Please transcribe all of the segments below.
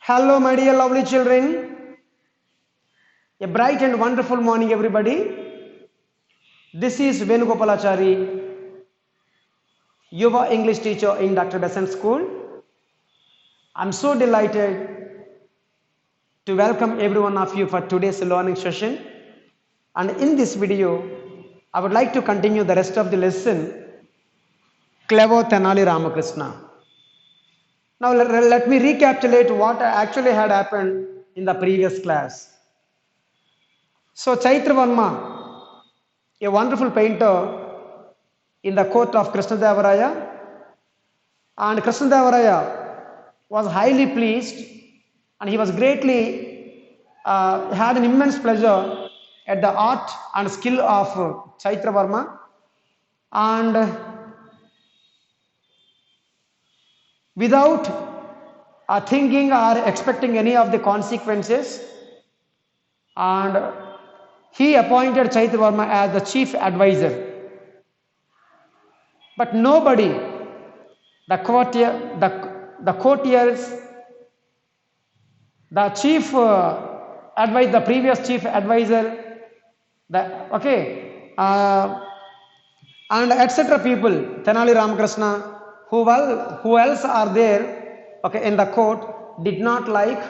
Hello, my dear lovely children. A bright and wonderful morning, everybody. This is Venugopalachari, Yuva English teacher in Dr. Besant School. I'm so delighted to welcome every one of you for today's learning session. And in this video, I would like to continue the rest of the lesson, Clever Tenali Ramakrishna. Now let me recapitulate what actually had happened in the previous class. So Chaitra Varma, a wonderful painter in the court of Krishnadevaraya, and Krishnadevaraya was highly pleased and he was greatly had an immense pleasure at the art and skill of Chaitra Varma, and without thinking or expecting any of the consequences, and he appointed Chaitra Varma as the chief advisor. But nobody, the courtiers, the chief the previous chief advisor, and etc. people, Tenali Ramakrishna, who else are there, in the court, did not like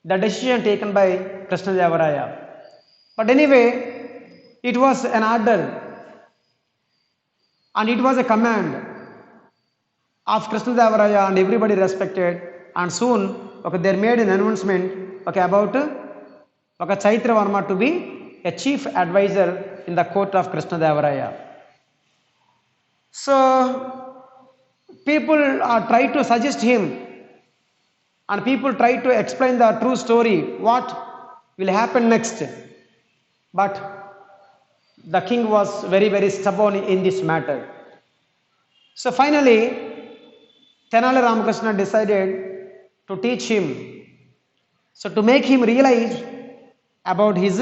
the decision taken by Krishnadevaraya. But anyway, it was an order and it was a command of Krishnadevaraya, and everybody respected. And soon, they made an announcement, about Chaitra Varma to be a chief advisor in the court of Krishnadevaraya. So people tried to suggest him, and people tried to explain the true story, what will happen next. But the king was very, very stubborn in this matter. So finally, Tenali Ramakrishna decided to teach him, so to make him realize about his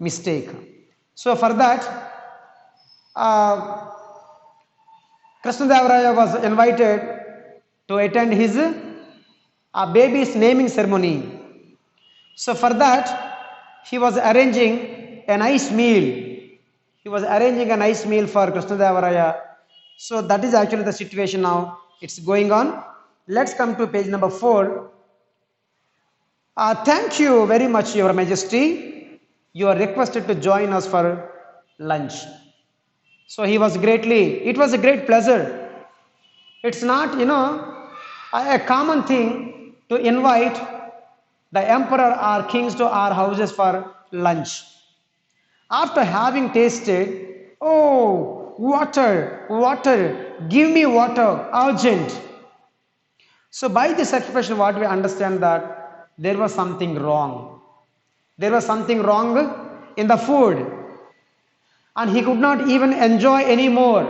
mistake. So for that, Krishnadevaraya was invited to attend his baby's naming ceremony. So for that, he was arranging a nice meal. He was arranging a nice meal for Krishnadevaraya. So that is actually the situation now. It's going on. Let's come to page number 4. Thank you very much, Your Majesty. You are requested to join us for lunch. So it was a great pleasure. It's not, a common thing to invite the emperor or kings to our houses for lunch. After having tasted, oh, water, give me water, urgent. So by this expression, what we understand that there was something wrong. There was something wrong in the food, and he could not even enjoy anymore.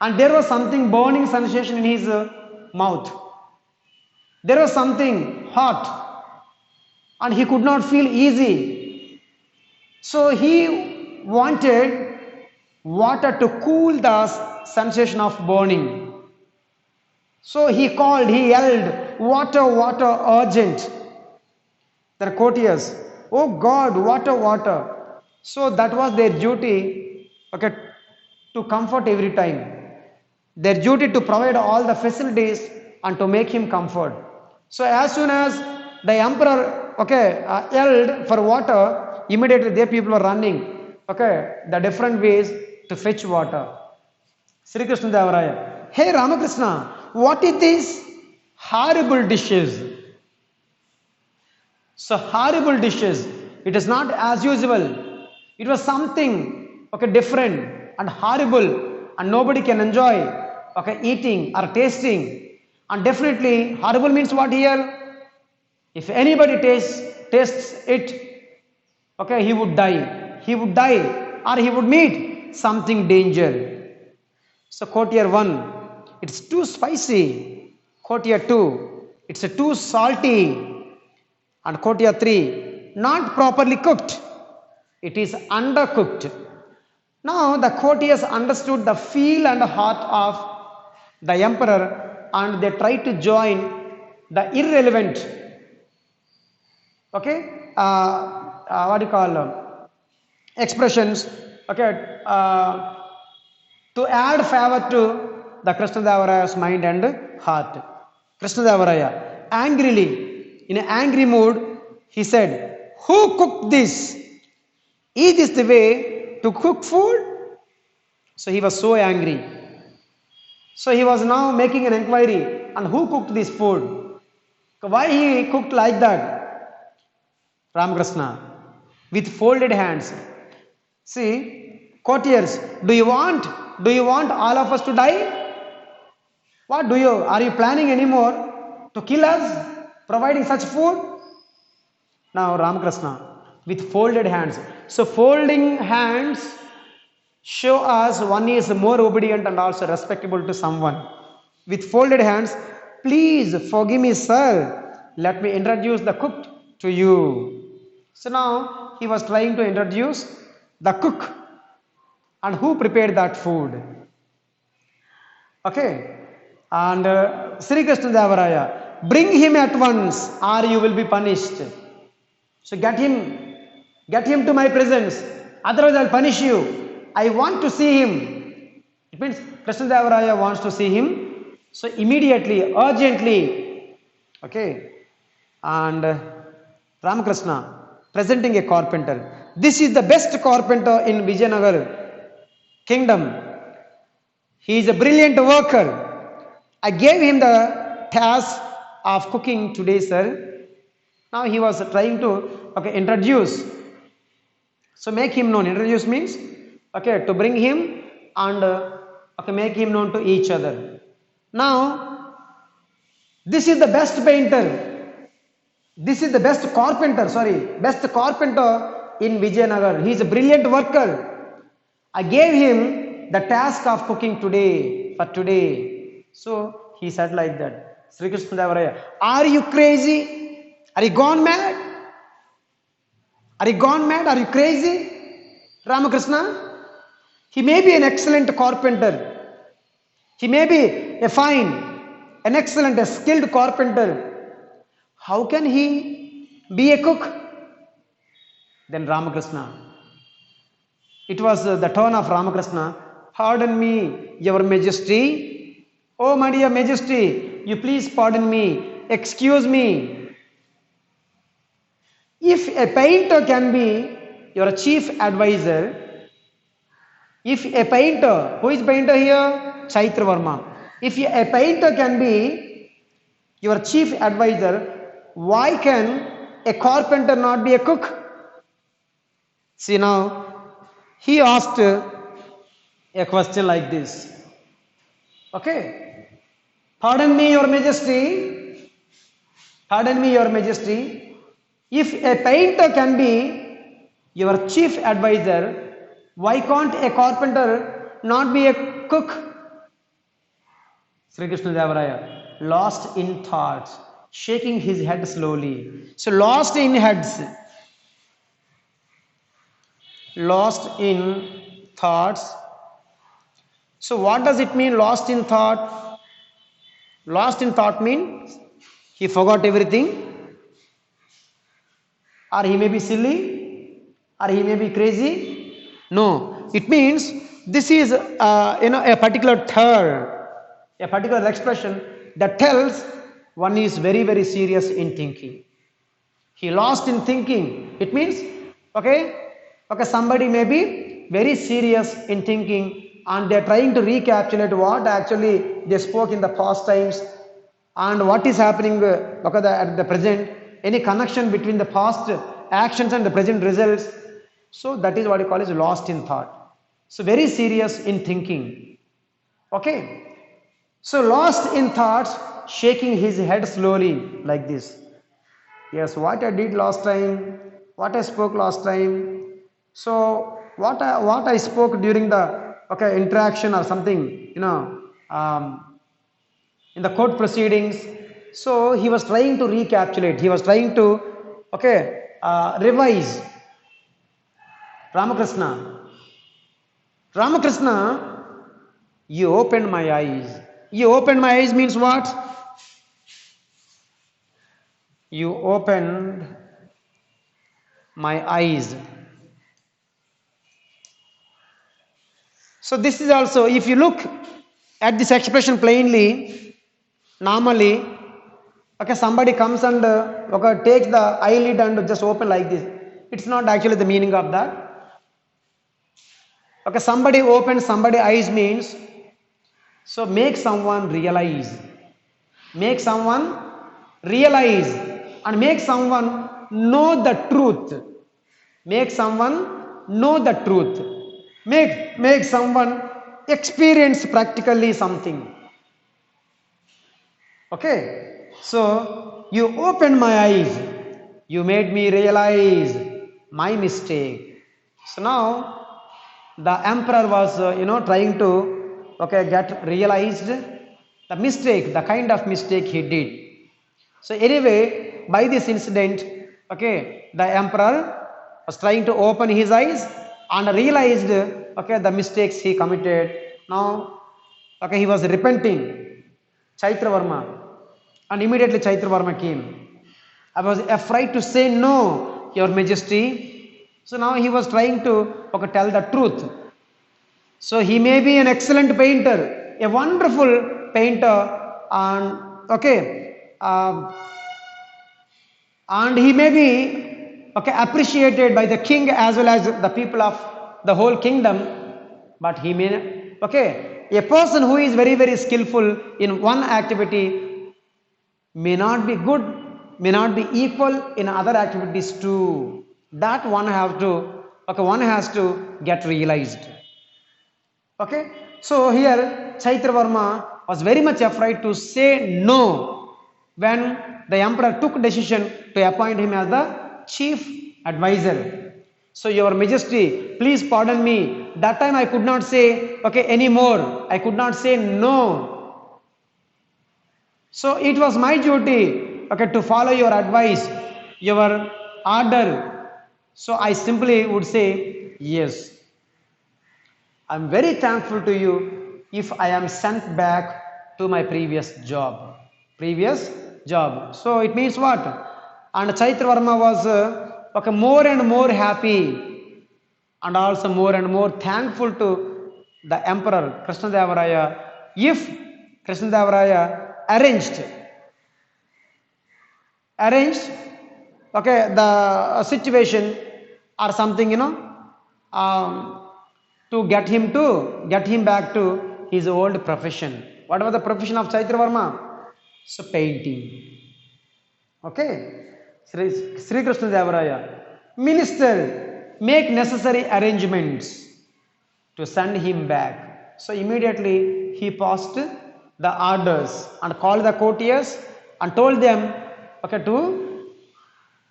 And there was something burning sensation in his mouth. There was something hot, and he could not feel easy. So he wanted water to cool the sensation of burning. So he yelled, water, urgent. The courtiers, oh God, water. So that was their duty, to comfort every time. Their duty to provide all the facilities and to make him comfort. So as soon as the emperor, yelled for water, immediately their people were running, the different ways to fetch water. Sri Krishnadevaraya, hey Ramakrishna, what is this horrible dishes? So horrible dishes, it is not as usual. It was something, different and horrible, and nobody can enjoy, eating or tasting. And definitely, horrible means what here? If anybody tastes it, he would die. He would die, or he would meet something danger. So courtier 1, it's too spicy. Courtier 2, it's too salty. And courtier 3, not properly cooked. It is undercooked. Now the courtiers understood the feel and heart of the emperor, and they tried to join the irrelevant, okay, what do you call expressions, okay, to add favor to the Krishnadevaraya's mind and heart. Krishnadevaraya angrily, in an angry mood, he said, "Who cooked this? Is this the way to cook food?" So he was so angry. So he was now making an inquiry on who cooked this food. Why he cooked like that? Ramakrishna, with folded hands. See, courtiers, do you want all of us to die? What are you planning anymore to kill us, providing such food? Now Ramakrishna, with folded hands. So folding hands show us one is more obedient and also respectable to someone. With folded hands, "Please forgive me, sir. Let me introduce the cook to you." So now he was trying to introduce the cook and who prepared that food. Okay. And Sri Krishnadevaraya, "Bring him at once or you will be punished." So get him to my presence, otherwise I will punish you. I want to see him. It means Krishnadevaraya wants to see him. So immediately, urgently, okay. And Ramakrishna presenting a carpenter. "This is the best carpenter in Vijayanagar kingdom. He is a brilliant worker. I gave him the task of cooking today, sir." Now he was trying to, okay, introduce. So make him known. Introduce means, okay, to bring him and okay, make him known to each other. Now, this is the best painter. This is the best carpenter in Vijayanagar. He is a brilliant worker. I gave him the task of cooking for today. So he said like that. Sri Krishnadevaraya, "Are you crazy? Are you gone mad? Are you gone mad? Are you crazy? Ramakrishna, he may be an excellent carpenter. He may be an excellent, a skilled carpenter. How can he be a cook?" Then Ramakrishna, it was the turn of Ramakrishna. "Pardon me, your majesty. Oh, my dear majesty, you please pardon me. Excuse me. If a painter can be your chief advisor, if a painter," who is painter here? Chaitra Varma. "If a painter can be your chief advisor, why can a carpenter not be a cook?" See, now he asked a question like this. Okay. "Pardon me, your majesty. Pardon me, your majesty. If a painter can be your chief advisor, why can't a carpenter not be a cook?" Sri Krishnadevaraya, lost in thoughts, shaking his head slowly. So lost in thoughts. So what does it mean, lost in thought? Lost in thought means he forgot everything, or he may be silly, or he may be crazy. No, it means this is a particular term, a particular expression that tells one is very, very serious in thinking. He lost in thinking. It means, okay, somebody may be very serious in thinking and they are trying to recapitulate what actually they spoke in the past times and what is happening at the present, any connection between the past actions and the present results. So that is what you call as lost in thought. So very serious in thinking. Okay. So lost in thoughts, shaking his head slowly like this. Yes, what I did last time, what I spoke last time. So what I spoke during the interaction or something, in the court proceedings. So he was trying to recapitulate. He was trying to revise. Ramakrishna, you opened my eyes. You opened my eyes means what? You opened my eyes. So this is also, if you look at this expression plainly, normally, okay, somebody comes and okay, takes the eyelid and just open like this. It's not actually the meaning of that. Okay, somebody opens somebody eyes means, so make someone realize. Make someone realize and make someone know the truth. Make someone know the truth. Make someone experience practically something. Okay, so you opened my eyes, you made me realize my mistake. So now the emperor was trying to get realized the mistake, the kind of mistake he did. So anyway, by this incident, okay, the emperor was trying to open his eyes and realized the mistakes he committed. Now okay, he was repenting, Chaitravarma, and immediately Chaitravarma came. I was afraid to say no, Your Majesty. So now he was trying to tell the truth. So he may be an excellent painter, a wonderful painter, and and he may be appreciated by the king as well as the people of the whole kingdom, but he may a person who is very very skillful in one activity may not be good, may not be equal in other activities too. That one has to get realized. Okay, so here Chaitravarma was very much afraid to say no when the emperor took decision to appoint him as the chief advisor. So Your Majesty, please pardon me. That time I could not say anymore. I could not say no. So it was my duty to follow your advice, your order. So I simply would say yes. I'm very thankful to you if I am sent back to my previous job. Previous job. So it means what? And Chaitravarma was more and more happy and also more and more thankful to the emperor Krishnadevaraya if Krishnadevaraya arranged the situation or something to get him back to his old profession. What was the profession of Chaitravarma? So painting. Okay, Sri Krishna Devaraya, minister, make necessary arrangements to send him back. So immediately he passed the orders and called the courtiers and told them to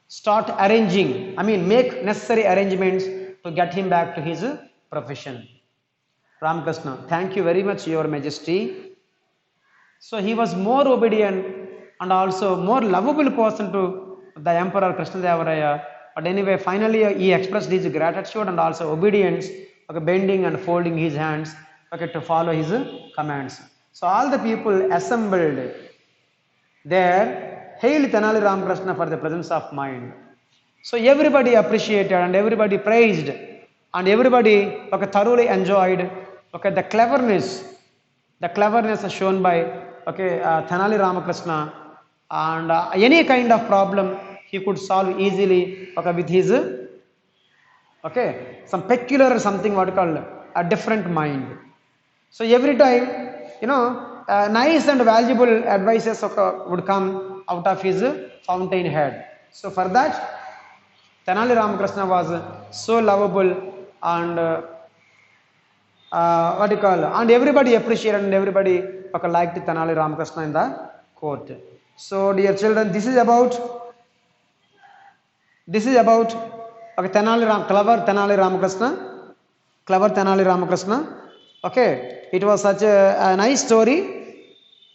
start arranging, make necessary arrangements to get him back to his profession. Ramakrishna, thank you very much, Your Majesty. So he was more obedient and also more lovable person to the Emperor Krishnadevaraya. But anyway, finally he expressed his gratitude and also obedience, bending and folding his hands to follow his commands. So all the people assembled there hailed Tenali Ramakrishna for the presence of mind. So everybody appreciated and everybody praised and everybody thoroughly enjoyed the cleverness shown by Tenali Ramakrishna, and any kind of problem he could solve easily with his some peculiar something what called a different mind. So every time nice and valuable advices would come out of his fountain head. So for that Tenali Ramakrishna was so lovable and and everybody appreciated and everybody liked Tenali Ramakrishna in the court. So dear children, this is about clever Tenali Ramakrishna. Okay, it was such a nice story,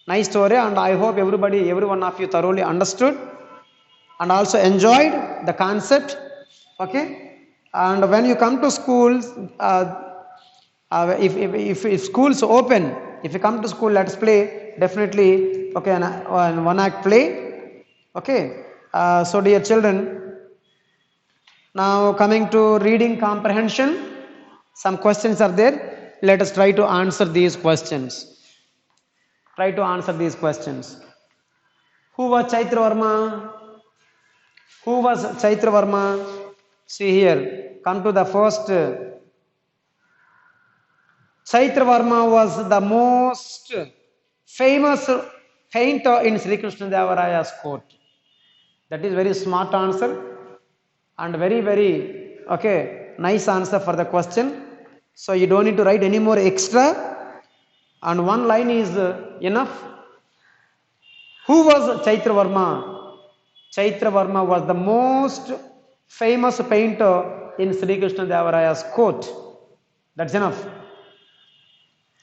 and I hope every one of you thoroughly understood and also enjoyed the concept. Okay, and when you come to schools, if schools open, if you come to school, let's play definitely an one act play. Okay, So dear children, now coming to reading comprehension, some questions are there. Let us try to answer these questions. Try to answer these questions. Who was Chaitra Varma? Who was Chaitra Varma? See here, come to the first. Chaitra Varma was the most famous painter in Sri Krishna Devaraya's court. That is very smart answer and very okay, nice answer for the question. So you don't need to write any more extra, and one line is enough. Who was Chaitra Varma? Chaitra Varma was the most famous painter in Sri Krishna Devaraya's court. That's enough.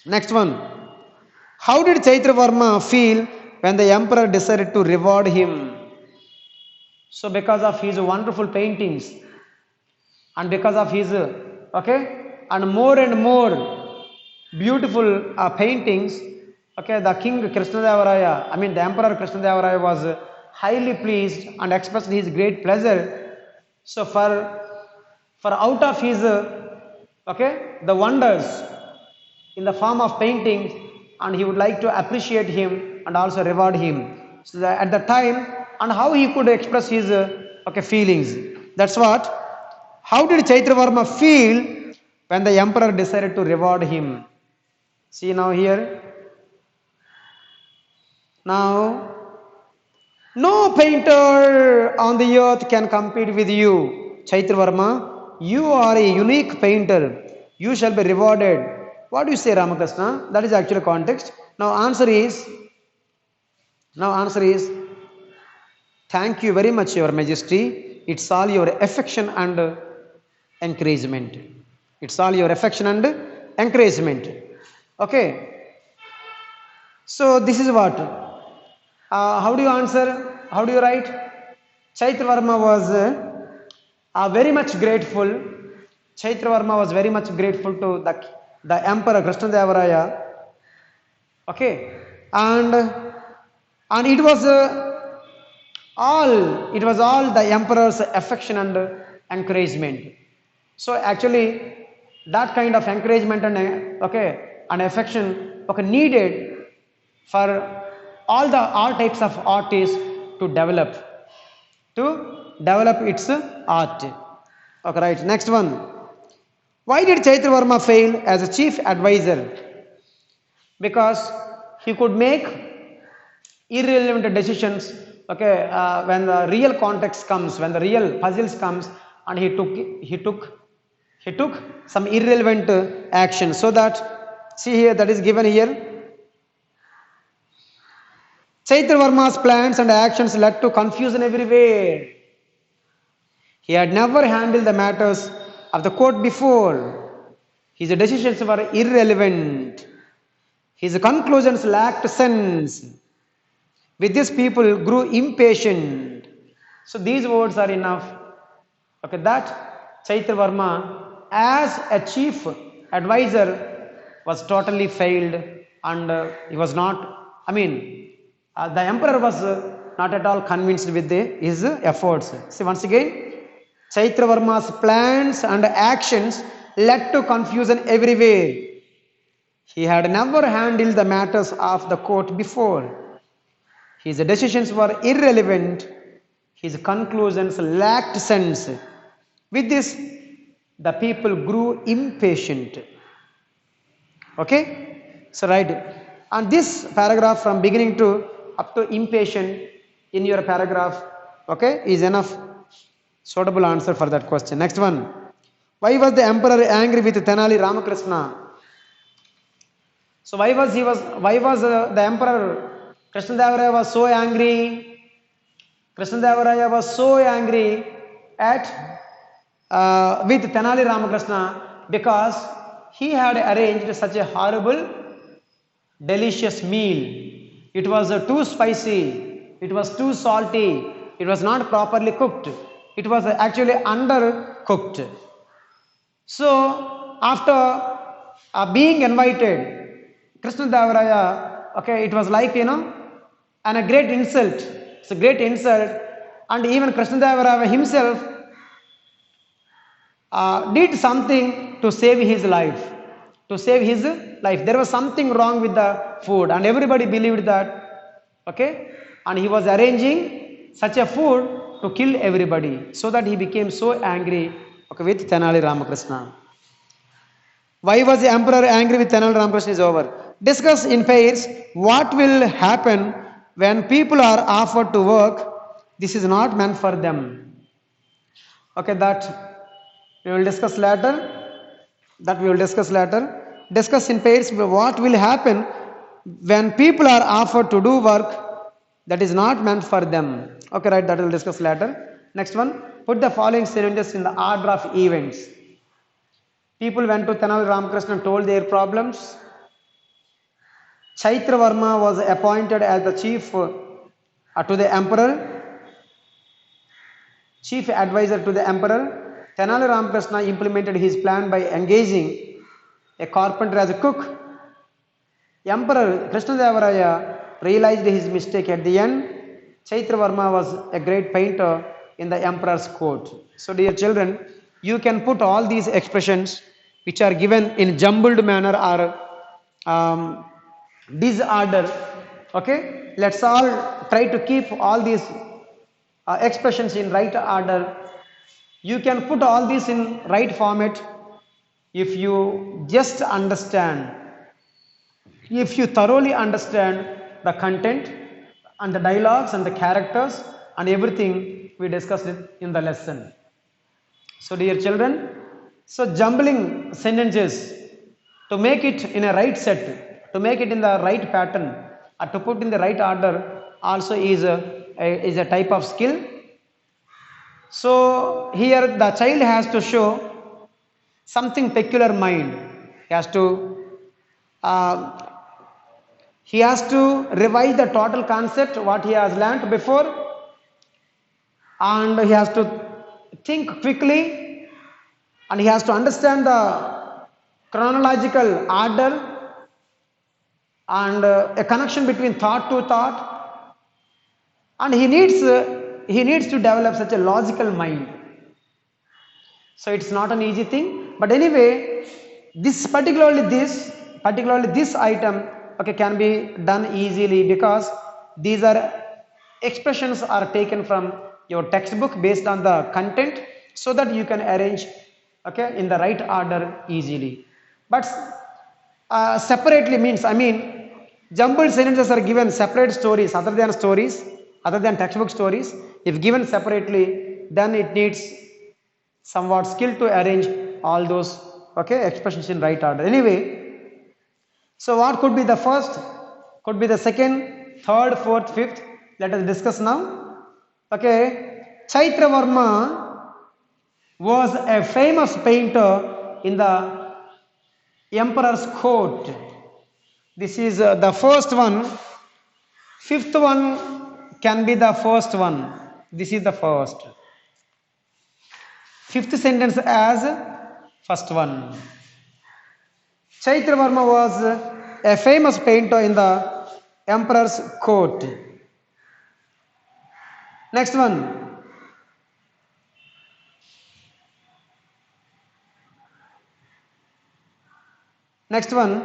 Next one. How did Chaitra Varma feel when the emperor decided to reward him? So because of his wonderful paintings and because of his and more beautiful paintings, the king Krishnadevaraya, the emperor Krishnadevaraya was highly pleased and expressed his great pleasure. So for out of his the wonders in the form of paintings, and he would like to appreciate him and also reward him. So that at the time, and how he could express his feelings. That's what. How did Chaitra Varma feel when the emperor decided to reward him? See now here. Now, no painter on the earth can compete with you, Chaitra Varma. You are a unique painter. You shall be rewarded. What do you say, Ramakrishna? That is actually context. Now answer is, thank you very much, Your Majesty. It's all your affection and encouragement. It's all your affection and encouragement. Okay. So this is what. How do you answer? How do you write? Chaitra Varma was very much grateful. Chaitra Varma was very much grateful to the emperor Krishnadevaraya. Okay. And it was all the emperor's affection and encouragement. So actually that kind of encouragement and affection needed for all types of artists to develop its art. Okay, right. Next one. Why did Chaitra Varma fail as a chief advisor? Because he could make irrelevant decisions when the real context comes, when the real puzzles comes, and he took some irrelevant action. So that, see here, that is given here. Chaitra Varma's plans and actions led to confusion everywhere. He had never handled the matters of the court before. His decisions were irrelevant. His conclusions lacked sense. With this, people grew impatient. So these words are enough. That Chaitra Varma, as a chief advisor, was totally failed, and he was not. The emperor was not at all convinced with his efforts. See once again, Chaitra Varma's plans and actions led to confusion everywhere. He had never handled the matters of the court before. His decisions were irrelevant. His conclusions lacked sense. With this, the people grew impatient. Okay? So right. And this paragraph from beginning to up to impatient in your paragraph, is enough suitable answer for that question. Next one. Why was the emperor angry with Tenali Ramakrishna? So why was the emperor Krishnadevaraya was so angry? Krishnadevaraya was so angry at with Tenali Ramakrishna because he had arranged such a horrible, delicious meal. It was too spicy, it was too salty, it was not properly cooked, it was actually undercooked. So after being invited, Krishnadevaraya, it was like, and a great insult. It's a great insult And even Krishnadevara himself did something to save his life. To save his life. There was something wrong with the food, and everybody believed that. Okay? And he was arranging such a food to kill everybody, so that he became so angry, okay, with Tenali Ramakrishna. Why was the emperor angry with Tenali Ramakrishna is over. Discuss in pairs what will happen when people are offered to work. This is not meant for them. Okay, that we will discuss later. Discuss in pairs what will happen when people are offered to do work that is not meant for them. Okay, right, that will discuss later. Next one, put the following scenarios in the order of events. People went to Tenali Ramakrishna and told their problems. Chaitra Varma was appointed as the chief to the emperor, chief advisor to the emperor. Tenali Ramakrishna implemented his plan by engaging a carpenter as a cook. Emperor Krishnadevaraya realized his mistake at the end. Chaitra Varma was a great painter in the emperor's court. So dear children, you can put all these expressions which are given in jumbled manner or disorder. Okay, let's all try to keep all these expressions in right order. You can put all these in right format if you just understand, if you thoroughly understand the content and the dialogues and the characters and everything we discussed in the lesson. So dear children, so jumbling sentences to make it in a right set, to make it in the right pattern, or to put in the right order also is a type of skill. So here the child has to show something peculiar mind. He has to revise the total concept what he has learnt before, and he has to think quickly, and he has to understand the chronological order and a connection between thought to thought, and he needs to develop such a logical mind. So it's not an easy thing, but anyway, particularly this item, okay, can be done easily, because these are expressions are taken from your textbook based on the content, so that you can arrange, okay, in the right order easily. But separately means, I mean, jumbled sentences are given separate stories other than textbook stories. If given separately, then it needs somewhat skill to arrange all those, okay, expressions in right order. Anyway, so what could be the first, could be the second, third, fourth, fifth? Let us discuss now. Okay, Chaitra Varma was a famous painter in the emperor's court. This is the first one. Fifth one can be the first one. This is the first. Fifth sentence as first one. Chaitra Varma was a famous painter in the emperor's court. Next one. Next one.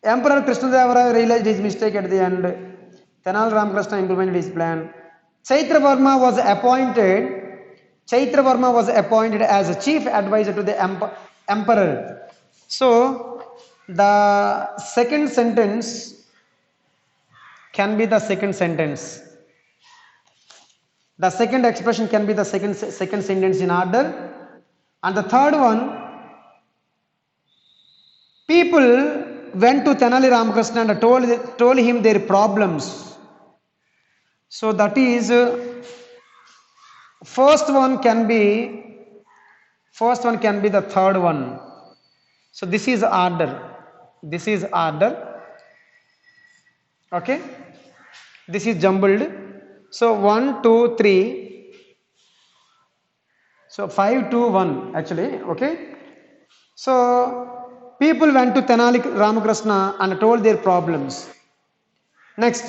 Emperor Krishnadevara realized his mistake at the end. Tenali Ramakrishna implemented his plan. Chaitra Varma was appointed as a chief advisor to the emperor. So the second sentence can be the second sentence. The second expression can be the second sentence in order. And the third one, people went to Tenali Ramakrishna and told him their problems. So that is first one can be the third one. So this is order. Okay, this is jumbled. So 1, 2, 3. So 5, 2, 1 actually. Okay, so people went to Tenali Ramakrishna and told their problems. Next,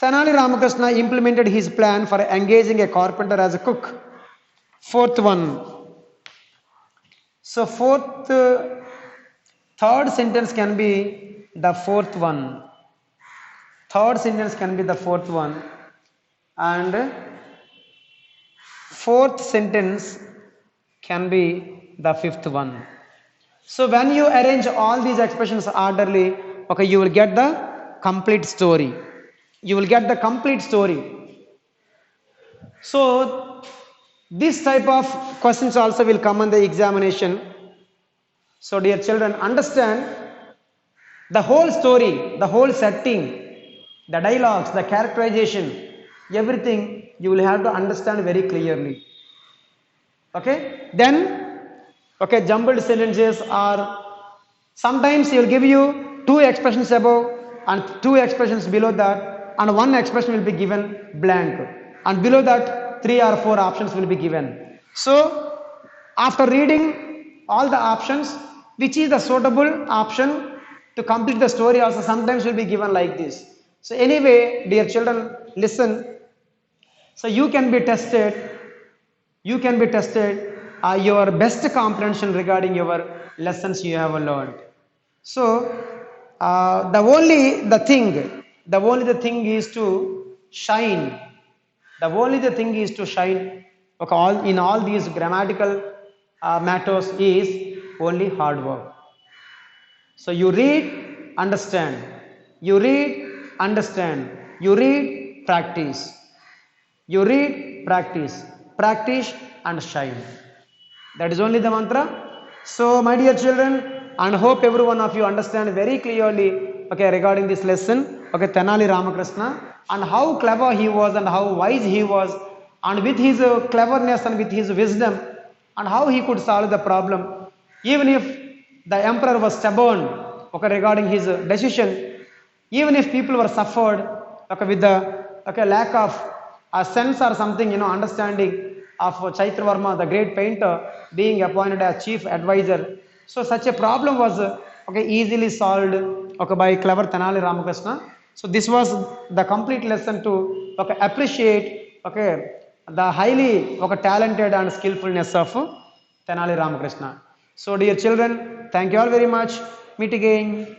Tenali Ramakrishna implemented his plan for engaging a carpenter as a cook. Fourth one. So third sentence can be the fourth one. Third sentence can be the fourth one, and fourth sentence can be the fifth one. So when you arrange all these expressions orderly, okay, you will get the complete story. You will get the complete story. So this type of questions also will come in the examination. So dear children, understand the whole story, the whole setting, the dialogues, the characterization, everything you will have to understand very clearly. Okay, then okay, jumbled sentences are sometimes he will give you two expressions above and two expressions below that, and one expression will be given blank, and below that 3 or 4 options will be given. So after reading all the options, which is the suitable option to complete the story also sometimes will be given like this. So anyway, dear children, listen. So you can be tested your best comprehension regarding your lessons you have learned. So the only thing is to shine. The only the thing is to shine, okay, in all these grammatical matters is only hard work. So you read, understand. You read, understand. You read, practice. You read, practice. Practice and shine. That is only the mantra. So my dear children, and hope every one of you understand very clearly, okay, regarding this lesson, okay, Tenali Ramakrishna, and how clever he was and how wise he was, and with his cleverness and with his wisdom, and how he could solve the problem, even if the emperor was stubborn, okay, regarding his decision, even if people were suffered, okay, with the lack of a sense or something, understanding of Chaitravarma, the great painter, being appointed as chief advisor. So such a problem was easily solved, okay, by clever Tenali Ramakrishna. So this was the complete lesson to appreciate, okay, the highly talented and skillfulness of Tenali Ramakrishna. So dear children, thank you all very much. Meet again.